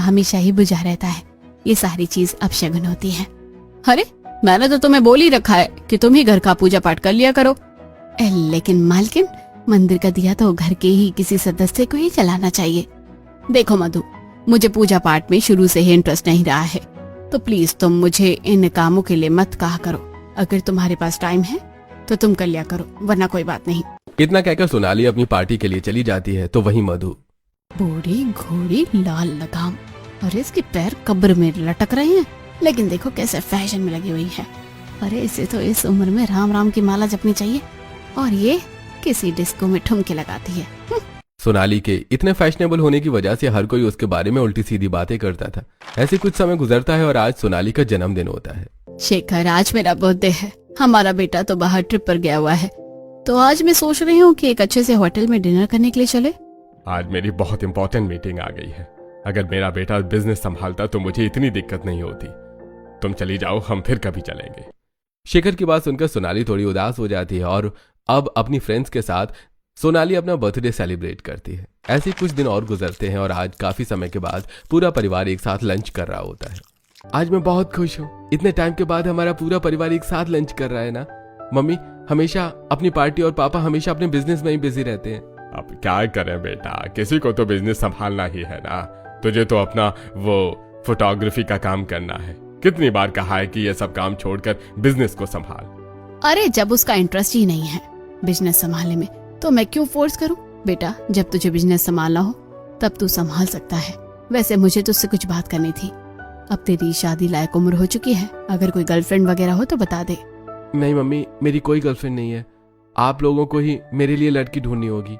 हमेशा ही बुझा रहता है। ये सारी चीज अपशगुन होती है। अरे मैंने तो तुम्हें बोल ही रखा है कि तुम ही घर का पूजा पाठ कर लिया करो। लेकिन मालकिन, मंदिर का दिया तो घर के ही किसी सदस्य को ही जलाना चाहिए। देखो मधु, मुझे पूजा पाठ में शुरू से ही इंटरेस्ट नहीं रहा है, तो प्लीज तुम मुझे इन कामों के लिए मत कहा करो। अगर तुम्हारे पास टाइम है तो तुम कर लिया करो, वरना कोई बात नहीं। इतना कहकर सोनाली अपनी पार्टी के लिए चली जाती है तो वहीं मधु। बूढ़ी घोड़ी लाल लगाम, अरे इसके पैर कब्र में लटक रहे हैं, लेकिन देखो कैसे फैशन में लगी हुई है। अरे इसे तो इस उम्र में राम राम की माला जपनी चाहिए, और ये किसी डिस्को में ठुमके लगाती है। सोनाली के इतने फैशनेबल होने की वजह से हर कोई उसके बारे में उल्टी सीधी बातें करता था। ऐसे कुछ समय गुजरता है और आज सोनाली का जन्मदिन होता है। शेखर, आज मेरा बर्थडे है। हमारा बेटा तो बाहर ट्रिप पर गया हुआ है, तो आज मैं सोच रही हूँ कि एक अच्छे से होटल में डिनर करने के लिए चले। आज मेरी बहुत इंपॉर्टेंट मीटिंग आ गई है। अगर मेरा बेटा बिजनेस संभालता तो मुझे इतनी दिक्कत नहीं होती। तुम चली जाओ, हम फिर कभी चलेंगे। शेखर की बात सुनकर सोनाली थोड़ी उदास हो जाती है और अब अपनी फ्रेंड्स के साथ सोनाली अपना बर्थडे सेलिब्रेट करती है। ऐसे कुछ दिन और गुजरते हैं और आज काफी समय के बाद पूरा परिवार एक साथ लंच कर रहा होता है। आज मैं बहुत खुश हूँ, इतने टाइम के बाद हमारा पूरा परिवार एक साथ लंच कर रहा है ना। मम्मी हमेशा अपनी पार्टी और पापा हमेशा अपने बिजनेस में ही बिजी रहते हैं। अब क्या करें बेटा, किसी को तो बिजनेस संभालना ही है ना। तुझे तो अपना वो फोटोग्राफी का काम करना है। कितनी बार कहा है कि ये सब काम छोड़कर बिजनेस को संभाल। अरे जब उसका इंटरेस्ट ही नहीं है बिजनेस संभालने में, तो मैं क्यों फोर्स करूं? बेटा, जब तुझे बिजनेस संभालना हो तब तू संभाल सकता है। वैसे मुझे तुझसे कुछ बात करनी थी। अब तेरी शादी लायक उम्र हो चुकी है, अगर कोई गर्लफ्रेंड वगैरह हो तो बता दे। नहीं मम्मी, मेरी कोई गर्लफ्रेंड नहीं है। आप लोगों को ही मेरे लिए लड़की ढूंढनी होगी।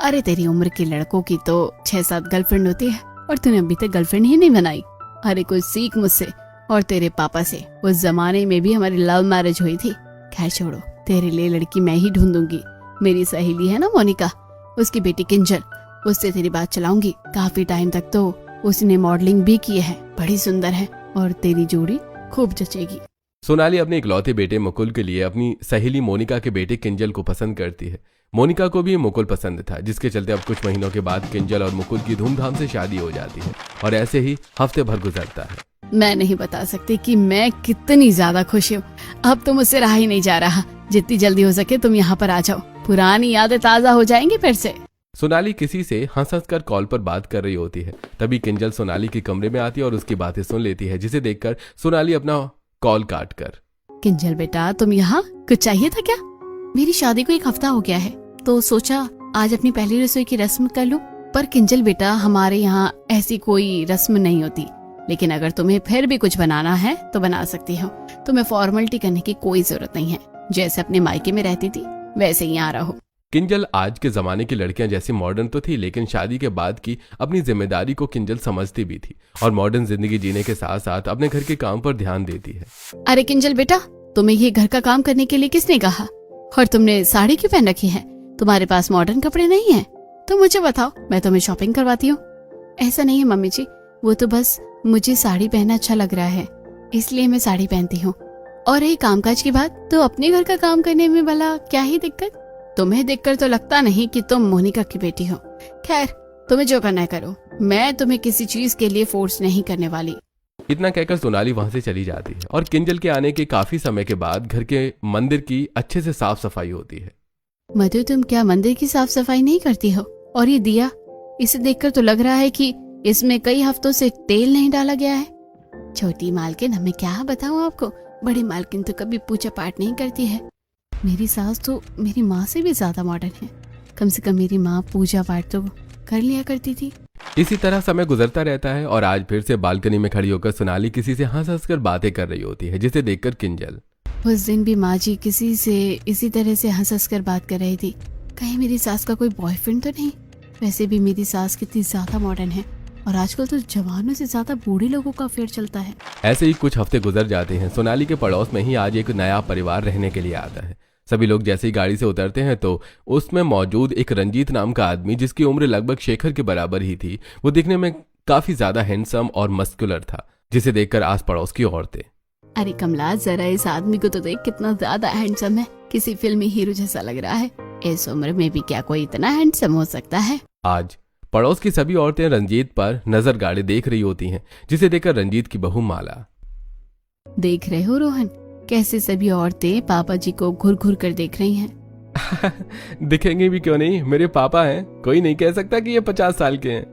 अरे तेरी उम्र के लड़कों की तो 6-7 गर्लफ्रेंड होती है, और तूने अभी तक गर्लफ्रेंड ही नहीं बनाई। अरे कुछ सीख मुझसे और तेरे पापा से। उस जमाने में भी हमारी लव मैरिज हुई थी। खैर छोड़ो, तेरे लिए लड़की मैं ही ढूंढूंगी। मेरी सहेली है ना मोनिका, उसकी बेटी किंजल, उससे तेरी बात चलाऊंगी। काफी टाइम तक तो उसने मॉडलिंग भी की है, बड़ी सुंदर है और तेरी जोड़ी खूब जचेगी। सोनाली अपने इकलौते बेटे मुकुल के लिए अपनी सहेली मोनिका के बेटे किंजल को पसंद करती है। मोनिका को भी मुकुल पसंद था, जिसके चलते अब कुछ महीनों के बाद किंजल और मुकुल की धूमधाम से शादी हो जाती है और ऐसे ही हफ्ते भर गुजरता है। मैं नहीं बता सकती कि मैं कितनी ज्यादा खुश हूँ। अब तो मुझसे रहा ही नहीं जा रहा। जितनी जल्दी हो सके तुम यहाँ पर आ जाओ, पुरानी यादें ताजा हो जाएंगी फिर से। सोनाली किसी से हंस हंस कर कॉल पर बात कर रही होती है। तभी किंजल सोनाली के कमरे में आती है और उसकी बातें सुन लेती है, जिसे देखकर सोनाली अपना कॉल काट कर। किंजल बेटा, तुम यहाँ? कुछ चाहिए था क्या? मेरी शादी को 1 हफ्ता हो गया है, तो सोचा आज अपनी पहली रसोई की रस्म कर लूं। पर किंजल बेटा, हमारे यहाँ ऐसी कोई रस्म नहीं होती, लेकिन अगर तुम्हें फिर भी कुछ बनाना है तो बना सकती हो। तुम्हें फॉर्मेलिटी करने की कोई जरूरत नहीं है। जैसे अपने मायके में रहती थी वैसे ही यहाँ रहो। किंजल आज के जमाने की लड़कियां जैसी मॉडर्न तो थी, लेकिन शादी के बाद की अपनी जिम्मेदारी को किंजल समझती भी थी और मॉडर्न जिंदगी जीने के साथ साथ अपने घर के काम पर ध्यान देती है। अरे किंजल बेटा, तुम्हें ये घर का काम करने के लिए किसने कहा? और तुमने साड़ी क्यों पहन रखी है? तुम्हारे पास मॉडर्न कपड़े नहीं है? तो मुझे बताओ, मैं तुम्हें शॉपिंग करवाती हूँ। ऐसा नहीं है मम्मी जी, वो तो बस मुझे साड़ी पहनना अच्छा लग रहा है, इसलिए मैं साड़ी पहनती हूँ। और रही कामकाज की बात, तो अपने घर का काम करने में भला क्या ही दिक्कत? तुम्हें देखकर तो लगता नहीं कि तुम मोनिका की बेटी हो। खैर, तुम्हें जो करना है करो, मैं तुम्हें किसी चीज के लिए फोर्स नहीं करने वाली। इतना कहकर सोनाली वहां से चली जाती है और किंजल के आने के काफी समय के बाद घर के मंदिर की अच्छे से साफ सफाई होती है। मधु, तुम क्या मंदिर की साफ सफाई नहीं करती हो? और ये दिया, इसे देखकर तो लग रहा है कि इसमें कई हफ्तों से तेल नहीं डाला गया है। छोटी मालकिन, हमें क्या बताऊं आपको, बड़ी मालकिन तो कभी पूजा पाठ नहीं करती है। मेरी सास तो मेरी माँ से भी ज्यादा मॉडर्न है। कम से कम मेरी माँ पूजा पाठ तो कर लिया करती थी। इसी तरह समय गुजरता रहता है और आज फिर से बालकनी में खड़ी होकर सोनाली किसी से हंस हंस कर बातें कर रही होती है, जिसे देखकर किंजल। उस दिन भी माँ जी किसी से इसी तरह से हंस हंस कर बात कर रही थी। कहीं मेरी सास का कोई बॉयफ्रेंड तो नहीं? वैसे भी मेरी सास कितनी ज्यादा मॉडर्न है, और आजकल तो जवानों से ज्यादा बूढ़े लोगों का अफेयर चलता है। ऐसे ही कुछ हफ्ते गुजर जाते हैं। सोनाली के पड़ोस में ही आज एक नया परिवार रहने के लिए आता है। सभी लोग जैसे ही गाड़ी से उतरते हैं तो उसमें मौजूद एक रंजीत नाम का आदमी, जिसकी उम्र लगभग शेखर के बराबर ही थी, वो दिखने में काफी ज्यादा हैंडसम और मस्कुलर था, जिसे देखकर आस पड़ोस की औरतें। अरे कमला, जरा इस आदमी को तो देख, कितना ज्यादा हैंडसम है, किसी फिल्मी हीरो जैसा लग रहा है। इस उम्र में भी क्या कोई इतना हैंडसम हो सकता है? आज पड़ोस की सभी औरतें रंजीत पर नजर गाड़े देख रही होती हैं, जिसे देखकर रंजीत की बहू माला। देख रहे हो रोहन, कैसे सभी औरतें पापा जी को घुर घुर कर देख रही हैं। दिखेंगे भी क्यों नहीं, मेरे पापा हैं, कोई नहीं कह सकता कि ये 50 साल के हैं।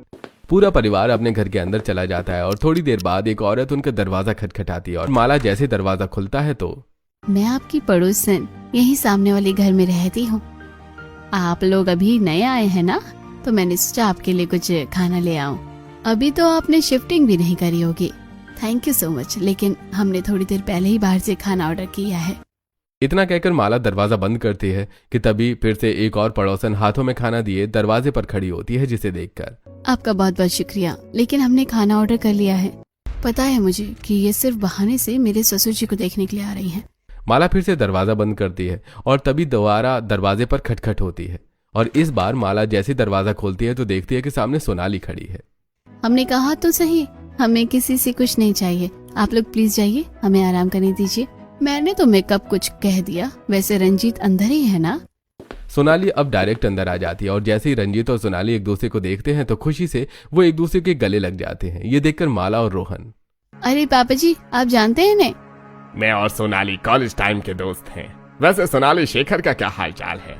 पूरा परिवार अपने घर के अंदर चला जाता है और थोड़ी देर बाद एक औरत उनका दरवाजा खटखटाती है और माला जैसे दरवाजा खुलता है तो मैं आपकी पड़ोसन यही सामने वाले घर में रहती हूँ। आप लोग अभी नए आए हैं ना, तो मैंने सोचा आपके लिए कुछ खाना ले आऊं। अभी तो आपने शिफ्टिंग भी नहीं करी होगी। थैंक यू सो मच, लेकिन हमने थोड़ी देर पहले ही बाहर से खाना ऑर्डर किया है। इतना कहकर माला दरवाजा बंद करती है कि तभी फिर से एक और पड़ोसन हाथों में खाना दिए दरवाजे पर खड़ी होती है, जिसे देखकर आपका बहुत बहुत शुक्रिया, लेकिन हमने खाना ऑर्डर कर लिया है। पता है मुझे कि ये सिर्फ बहाने से मेरे ससुर जी को देखने के लिए आ रही हैं। माला फिर से दरवाजा बंद करती है और तभी दोबारा दरवाजे पर खटखट होती है और इस बार माला जैसे दरवाजा खोलती है तो देखती है कि सामने सोनाली खड़ी है। हमने कहा तो सही, हमें किसी से कुछ नहीं चाहिए। आप लोग प्लीज जाइए, हमें आराम करने दीजिए। मैंने तो मेकअप कुछ कह दिया, वैसे रंजीत अंदर ही है ना। सोनाली अब डायरेक्ट अंदर आ जाती है और जैसे ही रंजीत और सोनाली एक दूसरे को देखते हैं तो खुशी से वो एक दूसरे के गले लग जाते हैं। ये देखकर माला और रोहन, अरे पापा जी, आप जानते हैं ने? मैं और सोनाली कॉलेज टाइम के दोस्त हैं। वैसे सोनाली, शेखर का क्या हाल चाल है?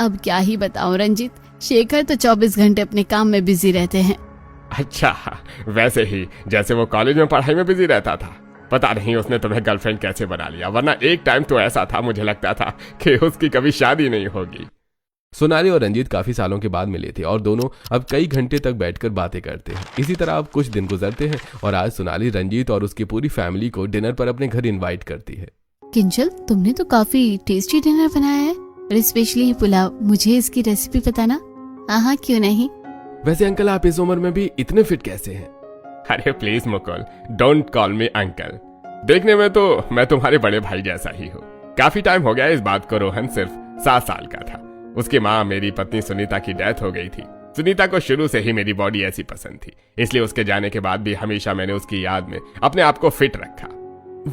अब क्या ही बताऊं रंजीत, शेखर तो 24 घंटे अपने काम में बिजी रहते हैं। अच्छा, वैसे ही जैसे वो कॉलेज में पढ़ाई में बिजी रहता था। पता नहीं उसने तुम्हें गर्लफ्रेंड कैसे बना लिया, वरना एक टाइम तो ऐसा था मुझे लगता था कि उसकी कभी शादी नहीं होगी। सोनाली और रंजीत काफी सालों के बाद मिले थे और दोनों अब कई घंटे तक बैठकर बातें करते हैं। इसी तरह अब कुछ दिन गुजरते हैं और आज सोनाली रंजीत और उसकी पूरी फैमिली को डिनर पर अपने घर इनवाइट करती है। किंजल, तुमने तो काफी टेस्टी डिनर बनाया है, और स्पेशली ये पुलाव। मुझे इसकी रेसिपी बताना। हाँ, क्यों नहीं। वैसे अंकल, आप इस उम्र में भी इतने फिट कैसे हैं? अरे please Mukul, don't call me uncle. देखने में तो मैं तुम्हारे बड़े भाई जैसा ही हूँ। काफी टाइम हो गया इस बात को। रोहन सिर्फ 7 साल का था। उसकी माँ मेरी पत्नी सुनीता की डेथ हो गई थी। सुनीता को शुरू से ही मेरी बॉडी ऐसी पसंद थी, इसलिए उसके जाने के बाद भी हमेशा मैंने उसकी याद में अपने आप को फिट रखा।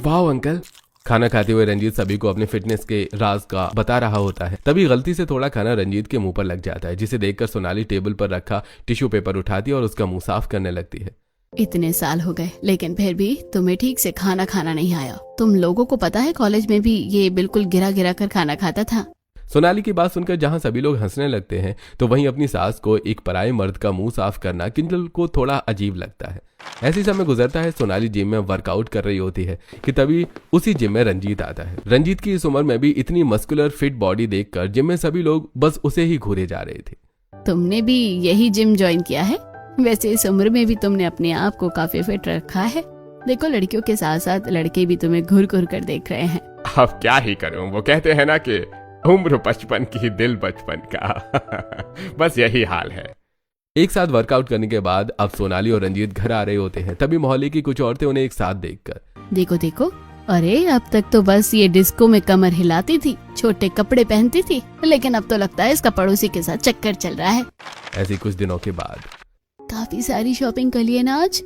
वाह अंकल। खाना खाते हुए रंजीत सभी को अपने फिटनेस के राज का बता रहा होता है। तभी गलती से थोड़ा खाना रंजीत के मुंह पर लग जाता है, जिसे देखकर सोनाली टेबल पर रखा टिश्यू पेपर उठाती है और उसका मुंह साफ करने लगती है। इतने साल हो गए, लेकिन फिर भी तुम्हें ठीक से खाना खाना नहीं आया। तुम लोगों को पता है कॉलेज में भी ये बिल्कुल गिरा गिरा कर खाना खाता था। सोनाली की बात सुनकर जहां सभी लोग हंसने लगते हैं तो वहीं अपनी सास को एक पराये मर्द का मुंह साफ करना किंजल को थोड़ा अजीब लगता है। ऐसी समय गुजरता है, सोनाली जिम में वर्कआउट कर रही होती है कि तभी उसी जिम में रंजीत आता है। रंजीत की इस उम्र में भी इतनी मस्कुलर फिट बॉडी देखकर जिम में सभी लोग बस उसे ही घूरे जा रहे थे। तुमने भी यही जिम ज्वाइन किया है? वैसे इस उम्र में भी तुमने अपने आप को काफी फिट रखा है। देखो, लड़कियों के साथ साथ लड़के भी तुम्हें घूर घूर कर देख रहे हैं। अब क्या ही करूं, वो कहते हैं ना कि उम्र 55 की, दिल बचपन का। बस यही हाल है। एक साथ वर्कआउट करने के बाद अब सोनाली और रंजीत घर आ रहे होते हैं। तभी मोहल्ले की कुछ औरतें उन्हें एक साथ देखकर, देखो देखो, अरे अब तक तो बस ये डिस्को में कमर हिलाती थी, छोटे कपड़े पहनती थी, लेकिन अब तो लगता है इसका पड़ोसी के साथ चक्कर चल रहा है। ऐसे कुछ दिनों के बाद काफी सारी शॉपिंग कर लिए ना आज।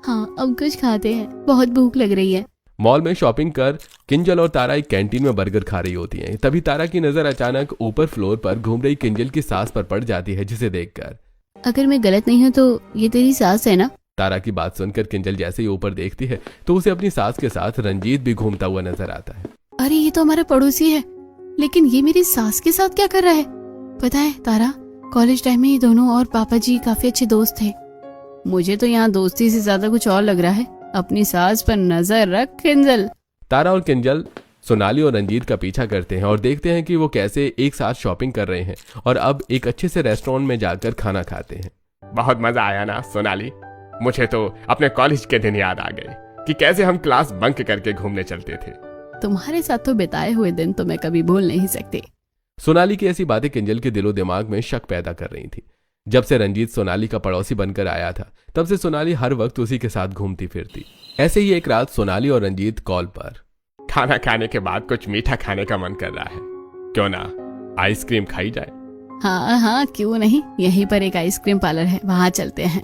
हाँ, अब कुछ खाते हैं, बहुत भूख लग रही है। मॉल में शॉपिंग कर किंजल और तारा एक कैंटीन में बर्गर खा रही होती हैं। तभी तारा की नजर अचानक ऊपर फ्लोर पर घूम रही किंजल की सास पर पड़ जाती है, जिसे देखकर, अगर मैं गलत नहीं हूँ तो ये तेरी सास है ना? तारा की बात सुनकर किंजल जैसे ही ऊपर देखती है तो उसे अपनी सास के साथ रंजीत भी घूमता हुआ नजर आता है। अरे ये तो हमारा पड़ोसी है, लेकिन ये मेरी सास के साथ क्या कर रहा है? पता है तारा, कॉलेज टाइम में ये दोनों और पापा जी काफी अच्छे दोस्त थे। मुझे तो यहाँ दोस्ती से ज्यादा कुछ और लग रहा है। अपनी सास पर नजर रख किंजल। तारा और किंजल सोनाली और रंजीत का पीछा करते हैं और देखते हैं कि वो कैसे एक साथ शॉपिंग कर रहे हैं और अब एक अच्छे से रेस्टोरेंट में जाकर खाना खाते हैं। बहुत मजा आया ना सोनाली? मुझे तो अपने कॉलेज के दिन याद आ गए कि कैसे हम क्लास बंक करके घूमने चलते थे। तुम्हारे साथ तो बिताए हुए दिन तो मैं कभी भूल नहीं सकती। सोनाली की ऐसी बातें किंजल के दिलो दिमाग में शक पैदा कर रही थी। जब से रंजीत सोनाली का पड़ोसी बनकर आया था तब से सोनाली हर वक्त उसी के साथ घूमती फिरती। ऐसे ही एक रात सोनाली और रंजीत कॉल पर, खाना खाने के बाद कुछ मीठा खाने का मन कर रहा है, क्यों ना आइसक्रीम खाई जाए? हाँ हाँ, क्यों नहीं, यहीं पर एक आइसक्रीम पार्लर है, वहाँ चलते हैं।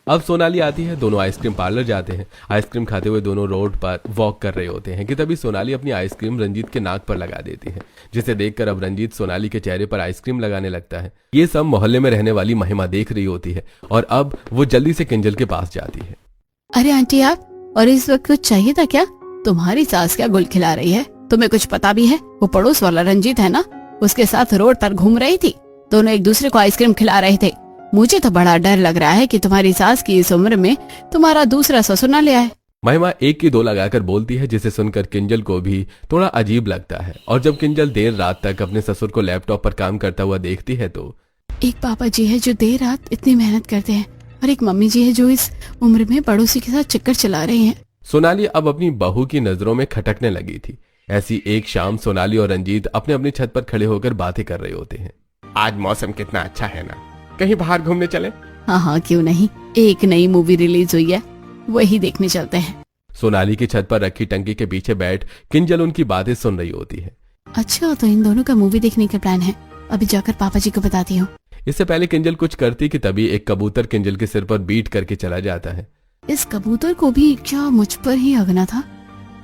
अब सोनाली आती है, दोनों आइसक्रीम पार्लर जाते हैं। आइसक्रीम खाते हुए दोनों रोड पर वॉक कर रहे होते हैं कि तभी सोनाली अपनी आइसक्रीम रंजीत के नाक पर लगा देती है, जिसे देखकर अब रंजीत सोनाली के चेहरे पर आइसक्रीम लगाने लगता है। ये सब मोहल्ले में रहने वाली महिमा देख रही होती है और अब वो जल्दी से किंजल के पास जाती है। अरे आंटी आप, और इस वक्त कुछ चाहिए था क्या? तुम्हारी सास क्या गुल खिला रही है? तुम्हें कुछ पता भी है? वो पड़ोस वाला रंजीत है ना, उसके साथ रोड पर घूम रही थी, दोनों एक दूसरे को आइसक्रीम खिला रहे थे। मुझे तो बड़ा डर लग रहा है कि तुम्हारी सास की इस उम्र में तुम्हारा दूसरा ससुर न ले आए। महिमा एक की दो लगाकर बोलती है, जिसे सुनकर किंजल को भी थोड़ा अजीब लगता है। और जब किंजल देर रात तक अपने ससुर को लैपटॉप पर काम करता हुआ देखती है तो एक पापा जी है जो देर रात इतनी मेहनत करते हैं, और एक मम्मी जी है जो इस उम्र में पड़ोसी के साथ चक्कर चला रही हैं। सोनाली अब अपनी बहू की नजरों में खटकने लगी थी। ऐसी एक शाम सोनाली और रंजीत अपने अपनी छत पर खड़े होकर बातें कर रहे होते हैं। आज मौसम कितना अच्छा है ना, कहीं बाहर घूमने चले? हाँ हाँ क्यों नहीं, एक नई मूवी रिलीज हुई है, वही देखने चलते हैं। सोनाली की छत पर रखी टंकी के पीछे बैठ किंजल उनकी बातें सुन रही होती है। अच्छा तो इन दोनों का मूवी देखने का प्लान है, अभी जाकर पापा जी को बताती हूँ। इससे पहले किंजल कुछ करती कि तभी एक कबूतर किंजल के सिर पर बीट करके चला जाता है। इस कबूतर को भी क्या मुझ पर ही हगना था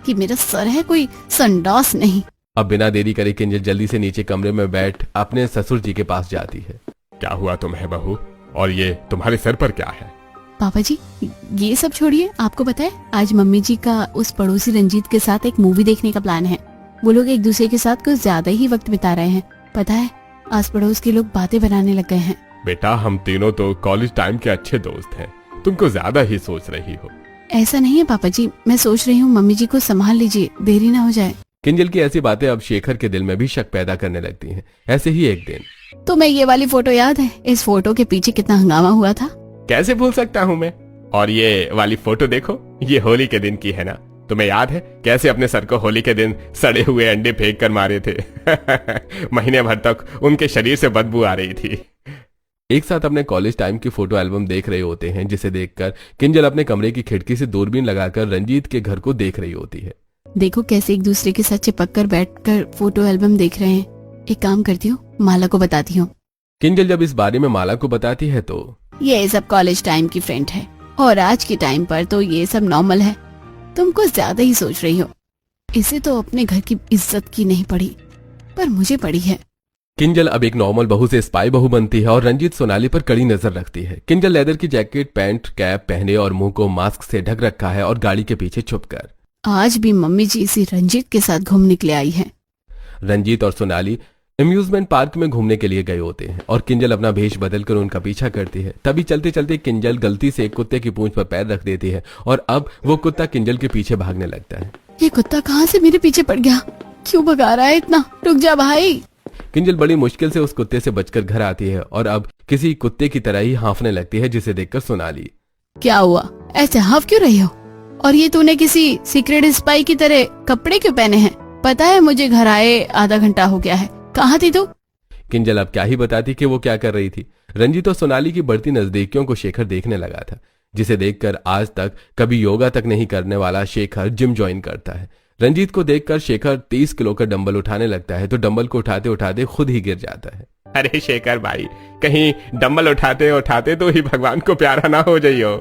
कि मेरा सर है, कोई संडास नहीं। अब बिना देरी करे किंजल जल्दी से नीचे कमरे में बैठ अपने ससुर जी के पास जाती है। क्या हुआ तुम्हें बहू, और ये तुम्हारे सर पर क्या है? पापा जी ये सब छोड़िए, आपको पता है आज मम्मी जी का उस पड़ोसी रंजीत के साथ एक मूवी देखने का प्लान है। वो लोग एक दूसरे के साथ कुछ ज्यादा ही वक्त बिता रहे हैं। पता है आस पड़ोस के लोग बातें बनाने लग गए हैं। बेटा हम तीनों तो कॉलेज टाइम के अच्छे दोस्त हैं, तुमको ज्यादा ही सोच रही हो। ऐसा नहीं है पापा जी, मैं सोच रही हूँ मम्मी जी को संभाल लीजिए, देरी ना हो जाए। किंजल की ऐसी बातें अब शेखर के दिल में भी शक पैदा करने लगती हैं। ऐसे ही एक दिन तुम्हें ये वाली फोटो याद है? इस फोटो के पीछे कितना हंगामा हुआ था। कैसे भूल सकता हूँ मैं। और ये वाली फोटो देखो, ये होली के दिन की है ना। तुम्हें याद है कैसे अपने सर को होली के दिन सड़े हुए अंडे फेंक कर मारे थे? महीने भर तक उनके शरीर से बदबू आ रही थी। एक साथ अपने कॉलेज टाइम की फोटो एल्बम देख रहे होते हैं, जिसे देखकर किंजल अपने कमरे की खिड़की से दूरबीन लगाकर रंजीत के घर को देख रही होती है। देखो कैसे एक दूसरे के साथ चिपक कर बैठकर फोटो एल्बम देख रहे हैं। एक काम करती हूँ, माला को बताती हूँ। किंजल जब इस बारे में माला को बताती है तो ये सब कॉलेज टाइम की फ्रेंड है, और आज के टाइम पर तो ये सब नॉर्मल है। तुम कुछ ज्यादा ही सोच रही हो। इसे तो अपने घर की इज्जत की नहीं पड़ी, पर मुझे पड़ी है। किंजल अब एक नॉर्मल बहू से स्पाई बहू बनती है और रंजीत सोनाली पर कड़ी नजर रखती है। किंजल लेदर की जैकेट, पैंट, कैप पहने और मुंह को मास्क से ढक रखा है और गाड़ी के पीछे छुपकर आज भी मम्मी जी इसी रंजीत के साथ घूमने के लिए आई है। रंजीत और सोनाली अम्यूजमेंट पार्क में घूमने के लिए गए होते हैं और किंजल अपना भेष बदलकर उनका पीछा करती है। तभी चलते चलते किंजल गलती से एक कुत्ते की पूंछ पर पैर रख देती है और अब वो कुत्ता किंजल के पीछे भागने लगता है। ये कुत्ता कहाँ से मेरे पीछे पड़ गया? क्यों भगा रहा है इतना? रुक जा भाई। किंजल बड़ी मुश्किल से उस कुत्ते से बचकर घर आती है और अब किसी कुत्ते की तरह ही हांफने लगती है, जिसे देखकर सोनाली क्या हुआ, ऐसे हाफ क्यों रही हो? और ये तूने किसी सीक्रेट स्पाई की तरह कपड़े क्यों पहने हैं? पता है मुझे घर आए आधा घंटा हो गया है, कहाँ थी तू? किंजल अब क्या ही बताती कि वो क्या कर रही थी। रंजीत और सोनाली की बढ़ती नजदीकियों को शेखर देखने लगा था, जिसे देखकर आज तक कभी योगा तक नहीं करने वाला शेखर जिम ज्वाइन करता है। रंजीत को देखकर शेखर 30 किलो का डंबल उठाने लगता है तो डंबल को उठाते उठाते खुद ही गिर जाता है। अरे शेखर भाई, कहीं डंबल उठाते उठाते तो ही भगवान को प्यारा ना हो जाइयो।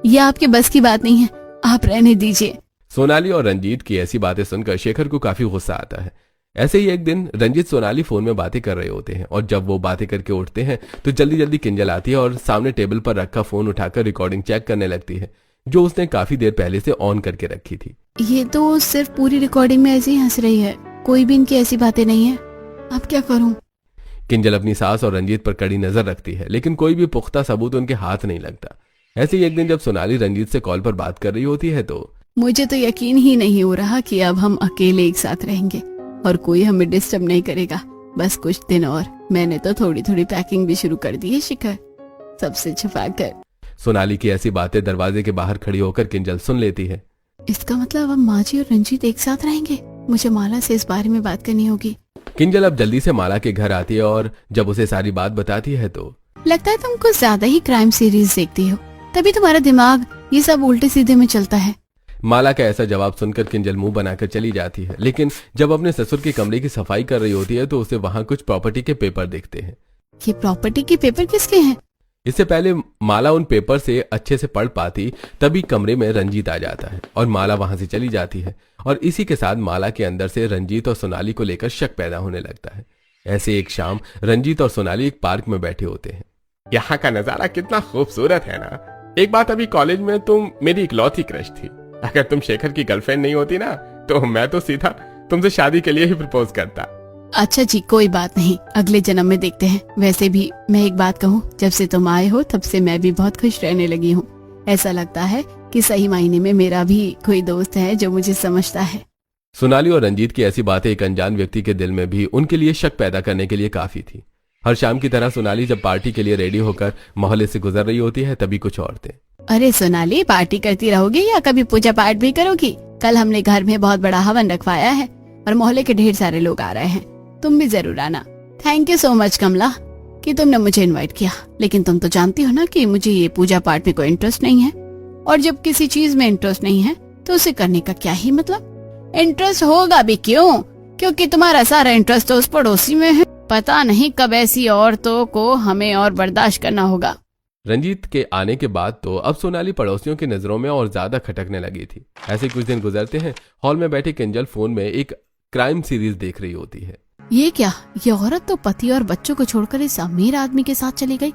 ये आपके बस की बात नहीं है, आप रहने दीजिए। सोनाली और रंजीत की ऐसी बातें सुनकर शेखर को काफी गुस्सा आता है। ऐसे ही एक दिन रंजीत सोनाली फोन में बातें कर रहे होते हैं और जब वो बातें करके उठते हैं तो जल्दी जल्दी किंजल आती है और सामने टेबल पर रखा फोन उठाकर रिकॉर्डिंग चेक करने लगती है, जो उसने काफी देर पहले से ऑन करके रखी थी। ये तो सिर्फ पूरी रिकॉर्डिंग में ऐसे ही हंस रही है, कोई भी इनकी ऐसी बातें नहीं है। अब क्या करूं? किंजल अपनी सास और रंजीत पर कड़ी नजर रखती है, लेकिन कोई भी पुख्ता सबूत उनके हाथ नहीं लगता। ऐसे ही एक दिन जब सोनाली रंजीत से कॉल पर बात कर रही होती है तो मुझे तो यकीन ही नहीं हो रहा कि अब हम अकेले एक साथ रहेंगे और कोई हमें डिस्टर्ब नहीं करेगा। बस कुछ दिन और। मैंने तो थोड़ी थोड़ी पैकिंग भी शुरू कर दी है शिखर, सबसे छुपा कर। सोनाली की ऐसी बातें दरवाजे के बाहर खड़ी होकर किंजल सुन लेती है। इसका मतलब अब माँ जी और रंजीत एक साथ रहेंगे। मुझे माला से इस बारे में बात करनी होगी। किंजल अब जल्दी से माला के घर आती है और जब उसे सारी बात बताती है तो लगता है तुम कुछ ज्यादा ही क्राइम सीरीज देखती हो, तभी तुम्हारा दिमाग ये सब उल्टे सीधे में चलता है। माला का ऐसा जवाब सुनकर किंजल मुंह बनाकर चली जाती है, लेकिन जब अपने ससुर के कमरे की सफाई कर रही होती है तो उसे वहाँ कुछ प्रॉपर्टी के पेपर दिखते हैं। ये प्रॉपर्टी के पेपर किसके हैं? इससे पहले माला उन पेपर से अच्छे से पढ़ पाती तभी कमरे में रंजीत आ जाता है और माला वहां से चली जाती है और इसी के साथ माला के अंदर से रंजीत और सोनाली को लेकर शक पैदा होने लगता है। ऐसे एक शाम रंजीत और सोनाली एक पार्क में बैठे होते हैं। यहाँ का नजारा कितना खूबसूरत है ना। एक बात, अभी कॉलेज में तुम मेरी इकलौती क्रश थी। अगर तुम शेखर की गर्लफ्रेंड नहीं होती ना तो मैं तो सीधा तुमसे शादी के लिए ही प्रपोज करता। अच्छा जी, कोई बात नहीं, अगले जन्म में देखते हैं। वैसे भी मैं एक बात कहूँ, जब से तुम आए हो तब से मैं भी बहुत खुश रहने लगी हूँ। ऐसा लगता है कि सही मायने में मेरा भी कोई दोस्त है जो मुझे समझता है। सोनाली और रंजीत की ऐसी बातें एक अनजान व्यक्ति के दिल में भी उनके लिए शक पैदा करने के लिए काफी थी। हर शाम की तरह सोनाली जब पार्टी के लिए रेडी होकर मोहल्ले से गुजर रही होती है तभी कुछ औरतें, अरे सोनाली, पार्टी करती रहोगी या कभी पूजा पाठ भी करोगी? कल हमने घर में बहुत बड़ा हवन रखवाया है और मोहल्ले के ढेर सारे लोग आ रहे हैं, तुम भी जरूर आना। थैंक यू सो मच कमला कि तुमने मुझे इनवाइट किया, लेकिन तुम तो जानती हो ना कि मुझे ये पूजा पाठ में कोई इंटरेस्ट नहीं है, और जब किसी चीज में इंटरेस्ट नहीं है तो उसे करने का क्या ही मतलब। इंटरेस्ट होगा भी क्यों, क्योंकि तुम्हारा सारा इंटरेस्ट तो उस पड़ोसी में है। पता नहीं कब ऐसी औरतों को हमें और बर्दाश्त करना होगा। रंजीत के आने के बाद तो अब सोनाली पड़ोसियों की नजरों में और ज्यादा खटकने लगी थी। ऐसे कुछ दिन गुजरते हैं। हॉल में बैठी किंजल फोन में एक क्राइम सीरीज देख रही होती है। ये क्या, ये औरत तो पति और बच्चों को छोड़कर इस अमीर आदमी के साथ चली गई।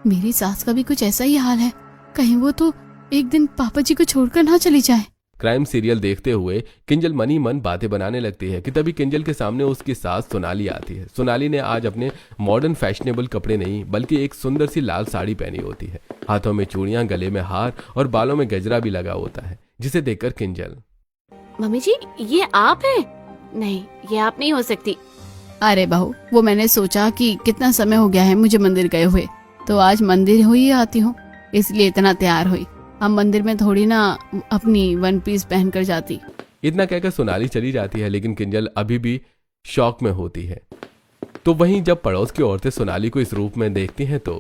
मेरी सास का भी कुछ ऐसा ही हाल है, कहीं वो तो एक दिन पापा जी को छोड़कर ना चली जाए। क्राइम सीरियल देखते हुए किंजल मनी मन बातें बनाने लगती है कि तभी किंजल के सामने उसकी सास सोनाली आती है। सोनाली ने आज अपने मॉडर्न फैशनेबल कपड़े नहीं बल्कि एक सुंदर सी लाल साड़ी पहनी होती है। हाथों में चूड़ियां, गले में हार और बालों में गजरा भी लगा होता है, जिसे देखकर किंजल, मम्मी जी ये आप हैं? नहीं, ये आप नहीं हो सकती। अरे बहू, वो मैंने सोचा कि कितना समय हो गया है मुझे मंदिर गए हुए, तो आज मंदिर हो ही आती हूँ, इसलिए इतना तैयार हुई। हम मंदिर में थोड़ी ना अपनी वन पीस पहनकर जाती। इतना कहकर सोनाली चली जाती है, लेकिन किंजल अभी भी शौक में होती है। तो वहीं जब पड़ोस की औरतें सोनाली को इस रूप में देखती हैं तो,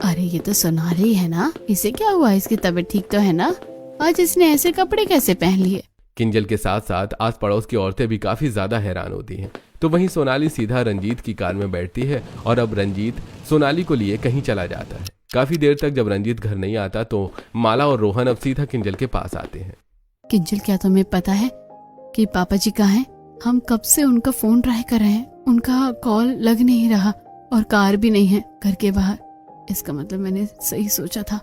अरे ये तो सोनाली है ना, इसे क्या हुआ? इसकी तबीयत ठीक तो है ना? आज इसने ऐसे कपड़े कैसे पहन लिए? किंजल के साथ साथ आस पड़ोस की औरतें भी काफी ज्यादा हैरान होती हैं। तो वहीं सोनाली सीधा रंजीत की कार में बैठती है और अब रंजीत सोनाली को लिए कहीं चला जाता है। काफी देर तक जब रंजीत घर नहीं आता तो माला और रोहन अब सीधा किंजल के पास आते हैं। किंजल, क्या तुम्हें पता है कि पापा जी कहाँ हैं? हम कब से उनका फोन ट्राई कर रहे हैं, उनका कॉल लग नहीं रहा और कार भी नहीं है घर के बाहर। इसका मतलब मैंने सही सोचा था,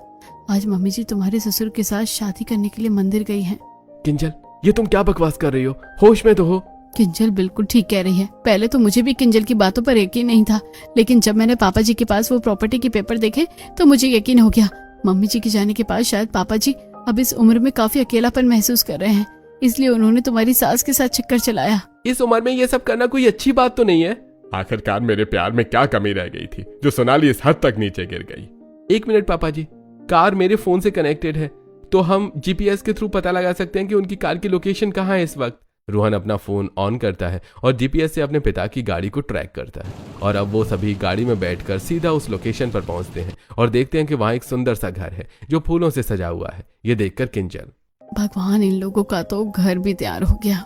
आज मम्मी जी तुम्हारे ससुर के साथ शादी करने के लिए मंदिर गई हैं। किंजल, ये तुम क्या बकवास कर रही हो? होश में तो हो। किंजल बिल्कुल ठीक कह रही है। पहले तो मुझे भी किंजल की बातों पर यकीन नहीं था, लेकिन जब मैंने पापा जी के पास वो प्रॉपर्टी के पेपर देखे तो मुझे यकीन हो गया। मम्मी जी के जाने के बाद शायद पापा जी अब इस उम्र में काफी अकेलापन महसूस कर रहे हैं, इसलिए उन्होंने तुम्हारी सास के साथ चक्कर चलाया। इस उम्र में ये सब करना कोई अच्छी बात तो नहीं है। आखिरकार मेरे प्यार में क्या कमी रह गई थी जो सोनाली इस हद तक नीचे गिर गई? 1 मिनट पापा जी, कार मेरे फोन से कनेक्टेड है तो हम जीपीएस के थ्रू पता लगा सकते हैं कि उनकी कार की लोकेशन कहाँ है इस वक्त। रोहन अपना फोन ऑन करता है और जीपीएस से अपने पिता की गाड़ी को ट्रैक करता है और अब वो सभी गाड़ी में बैठकर सीधा उस लोकेशन पर पहुंचते हैं और देखते हैं कि वहां एक सुंदर सा घर है जो फूलों से सजा हुआ है। ये देखकर किंजल, भगवान, इन लोगों का तो घर भी तैयार हो गया।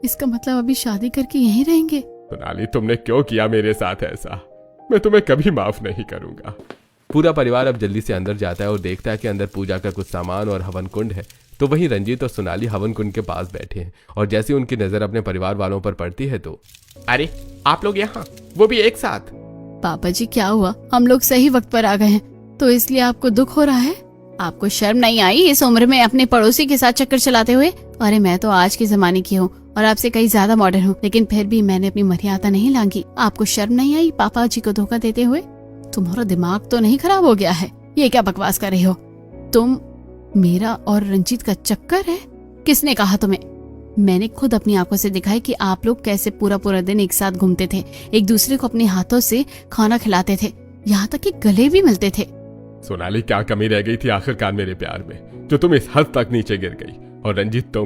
इसका मतलब अभी शादी करके यहीं रहेंगे। सोनाली, तुमने क्यों किया मेरे साथ ऐसा? मैं तुम्हें कभी माफ नहीं करूंगा। पूरा परिवार अब जल्दी से अंदर जाता है और देखता है कि अंदर पूजा का कुछ सामान और हवन कुंड है। तो वहीं रंजीत और सोनाली हवन कुंड के पास बैठे हैं और जैसे उनकी नजर अपने परिवार वालों पर पड़ती है तो, अरे आप लोग यहाँ, वो भी एक साथ? पापा जी क्या हुआ? हम लोग सही वक्त पर आ गए हैं तो इसलिए आपको दुख हो रहा है? आपको शर्म नहीं आई इस उम्र में अपने पड़ोसी के साथ चक्कर चलाते हुए? अरे मैं तो आज के जमाने की हूँ और आपसे कहीं ज्यादा मॉडर्न हूँ, लेकिन फिर भी मैंने अपनी मर्यादा नहीं लांगी। आपको शर्म नहीं आई पापा जी को धोखा देते हुए? तुम्हारा दिमाग तो नहीं खराब हो गया है? ये क्या बकवास कर रही हो तुम? मेरा और रंजीत का चक्कर है? किसने कहा तुम्हें? मैंने खुद अपनी आंखों से देखा है कि आप लोग कैसे पूरा पूरा दिन एक साथ घूमते थे, एक दूसरे को अपने हाथों से खाना खिलाते थे, यहाँ तक कि गले भी मिलते थे। सोनाली, क्या कमी रह गई थी आखिरकार मेरे प्यार में जो तुम इस हद तक नीचे गिर गई? और रंजीत,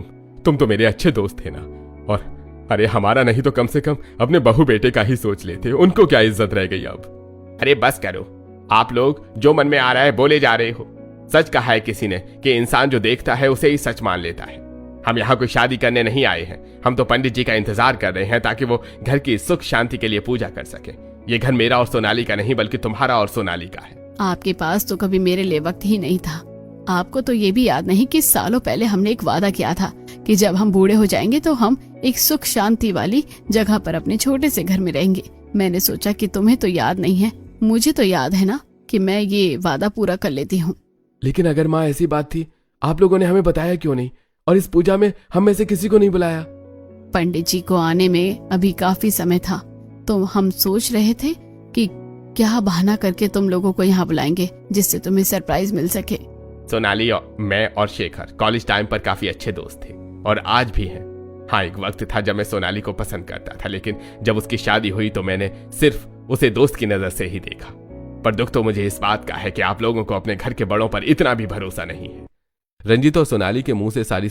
तुम तो मेरे अच्छे दोस्त थे ना। और अरे हमारा नहीं तो कम से कम अपने बहू बेटे का ही सोच लेते, उनको क्या इज्जत रह गई अब? अरे बस करो, आप लोग जो मन में आ रहा है बोले जा रहे हो। सच कहा है किसी ने कि इंसान जो देखता है उसे ही सच मान लेता है। हम यहाँ कोई शादी करने नहीं आए हैं, हम तो पंडित जी का इंतजार कर रहे हैं ताकि वो घर की सुख शांति के लिए पूजा कर सके। ये घर मेरा और सोनाली का नहीं बल्कि तुम्हारा और सोनाली का है। आपके पास तो कभी मेरे लिए वक्त ही नहीं था। आपको तो ये भी याद नहीं कि सालों पहले हमने एक वादा किया था कि जब हम बूढ़े हो जाएंगे तो हम एक सुख शांति वाली जगह पर अपने छोटे से घर में रहेंगे। मैंने सोचा कि तुम्हें तो याद नहीं है, मुझे तो याद है ना कि मैं ये वादा पूरा कर लेती हूँ। लेकिन अगर माँ ऐसी बात थी, आप लोगों ने हमें बताया क्यों नहीं, और इस पूजा में हम में से किसी को नहीं बुलाया? पंडित जी को आने में अभी काफी समय था, तो हम सोच रहे थे कि क्या बहाना करके तुम लोगों को यहाँ बुलाएंगे जिससे तुम्हें सरप्राइज मिल सके। सोनाली और मैं और शेखर कॉलेज टाइम पर काफी अच्छे दोस्त थे और आज भी हैं। हाँ, एक वक्त था जब मैं सोनाली को पसंद करता था, लेकिन जब उसकी शादी हुई तो मैंने सिर्फ उसे दोस्त की नजर से ही देखा। पर दुख तो मुझे इस बात का है कि आप लोगों को अपने घर के बड़ों पर इतना भी भरोसा नहीं है। रंजीत और सोनाली के मुंह से सारी